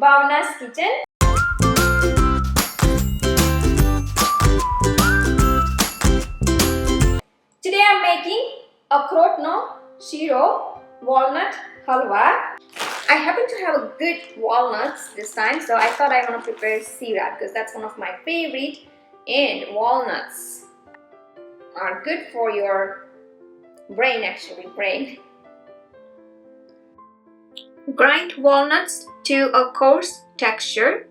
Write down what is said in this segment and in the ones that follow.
Bhavna's kitchen. Today I'm making akhrot no shiro walnut halwa. I happen to have a good walnuts this time, so I thought I want to prepare sira because that's one of my favorite, and walnuts are good for your brain, actually brain. Grind walnuts to a coarse texture.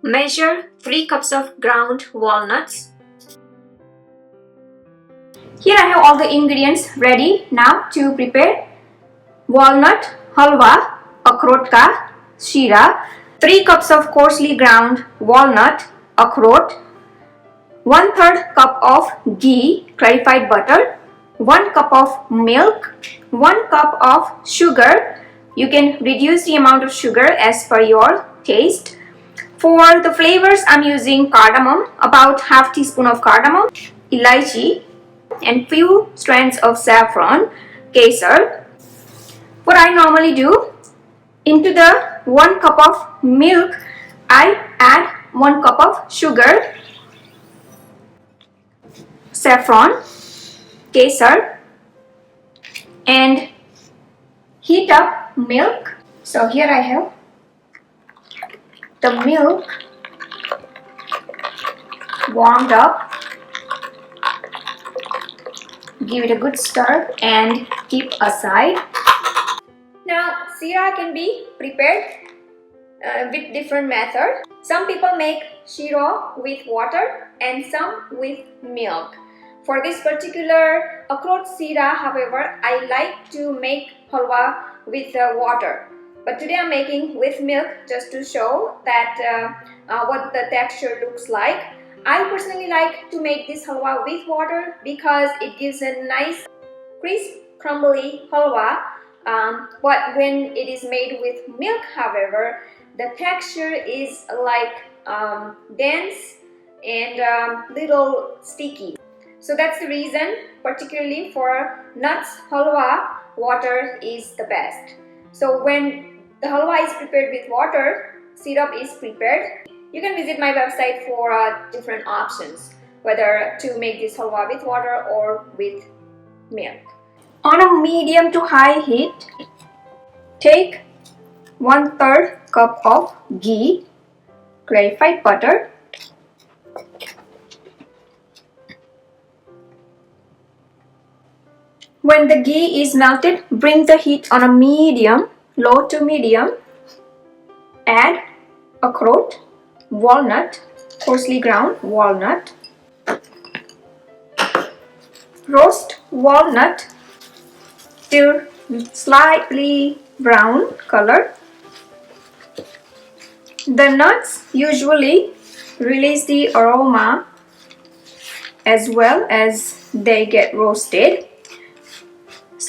Measure 3 cups of ground walnuts. Here I have all the ingredients ready now to prepare walnut halwa, akhrot ka shira, 3 cups of coarsely ground walnut, akhrot, 1/3 cup of ghee, clarified butter, 1 cup of milk, 1 cup of sugar. You can reduce the amount of sugar as per your taste. For the flavors, I'm using cardamom, about half teaspoon of cardamom, elaichi, and few strands of saffron, kesar. What I normally do, into the 1 cup of milk, I add 1 cup of sugar, saffron, kesar, and heat up milk. So here I have the milk warmed up. Give it a good stir and keep aside. Now sira can be prepared with different method. Some people make shiro with water and some with milk. For this particular akhrot sira, however, I like to make halwa with water. But today I'm making with milk just to show that what the texture looks like. I personally like to make this halwa with water because it gives a nice crisp, crumbly halwa. But when it is made with milk, however, the texture is like dense and little sticky. So that's the reason, particularly for nuts halwa, water is the best. So when the halwa is prepared with water, syrup is prepared. You can visit my website for different options, whether to make this halwa with water or with milk. On a medium to high heat, take 1/3 cup of ghee, clarified butter, when the ghee is melted, bring the heat on a medium, low to medium. Add akhrot, walnut, coarsely ground walnut. Roast walnut till slightly brown color. The nuts usually release the aroma as well as they get roasted.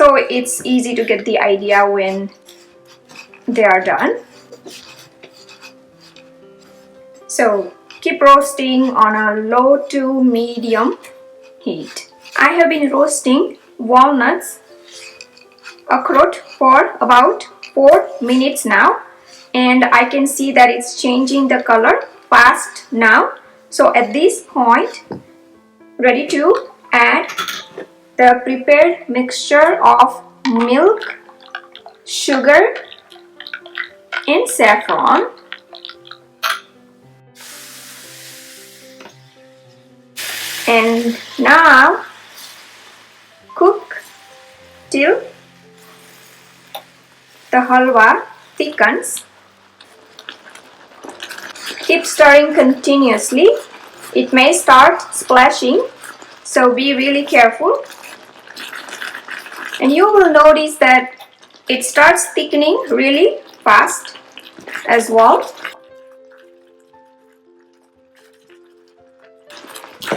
So it's easy to get the idea when they are done. So keep roasting on a low to medium heat. I have been roasting walnuts, akhrot for about 4 minutes now, and I can see that it's changing the color fast now. So at this point, ready to add the prepared mixture of milk, sugar, and saffron. And now cook till the halwa thickens. Keep stirring continuously. It may start splashing, so be really careful. And you will notice that it starts thickening really fast as well.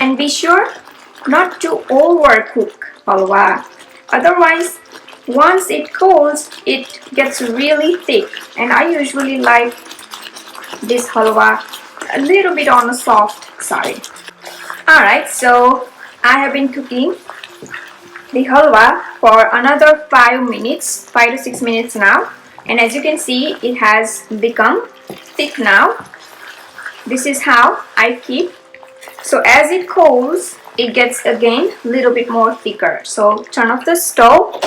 And be sure not to overcook halwa. Otherwise, once it cools, it gets really thick. And I usually like this halwa a little bit on the soft side. Alright, so I have been cooking the halwa for another 5 minutes, 5 to 6 minutes now, and as you can see it has become thick now. This is how I keep. So as it cools, it gets again a little bit more thicker. So turn off the stove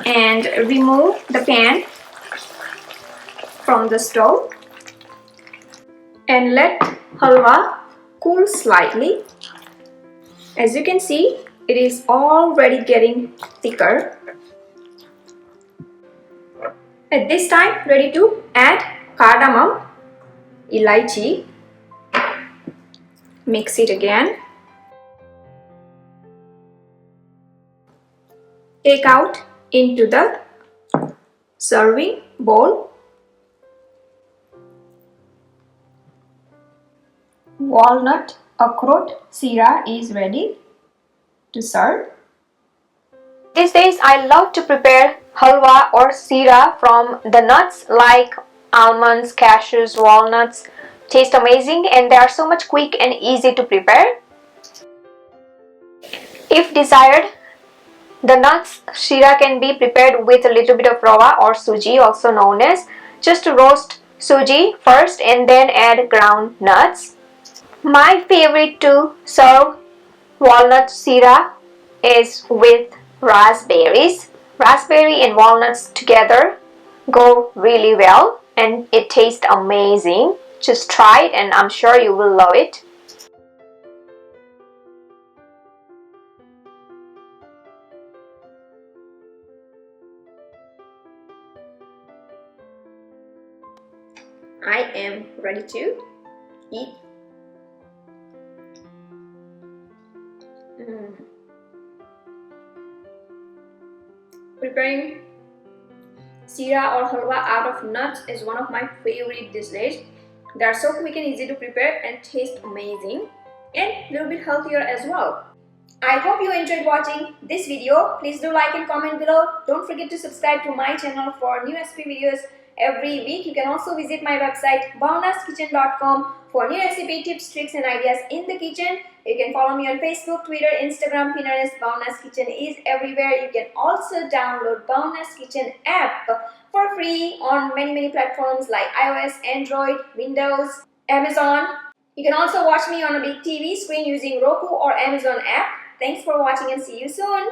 and remove the pan from the stove and let halwa cool slightly. As you can see, it is already getting thicker. At this time, ready to add cardamom, elaichi. Mix it again. Take out into the serving bowl. Walnut akhrout sira is ready to serve. These days I love to prepare halwa or sira from the nuts like almonds, cashews, walnuts. Taste amazing and they are so much quick and easy to prepare. If desired, the nuts shira can be prepared with a little bit of rava or suji, also known as. Just roast suji first and then add ground nuts. My favorite to serve walnut shira is with raspberries. Raspberry and walnuts together go really well and it tastes amazing. Just try it and I'm sure you will love it. I am ready to eat. Preparing sira or halwa out of nuts is one of my favorite dishes. They are so quick and easy to prepare and taste amazing and a little bit healthier as well. I hope you enjoyed watching this video. Please do like and comment below. Don't forget to subscribe to my channel for new recipe videos every week. You can also visit my website bhavnaskitchen.com for new recipe tips, tricks and ideas in the kitchen. You can follow me on Facebook, Twitter, Instagram. Pinterest. Bhavna's Kitchen is everywhere. You can also download Bhavna's Kitchen app for free on many platforms like iOS, Android, Windows, Amazon. You can also watch me on a big TV screen using Roku or Amazon app. Thanks for watching and see you soon.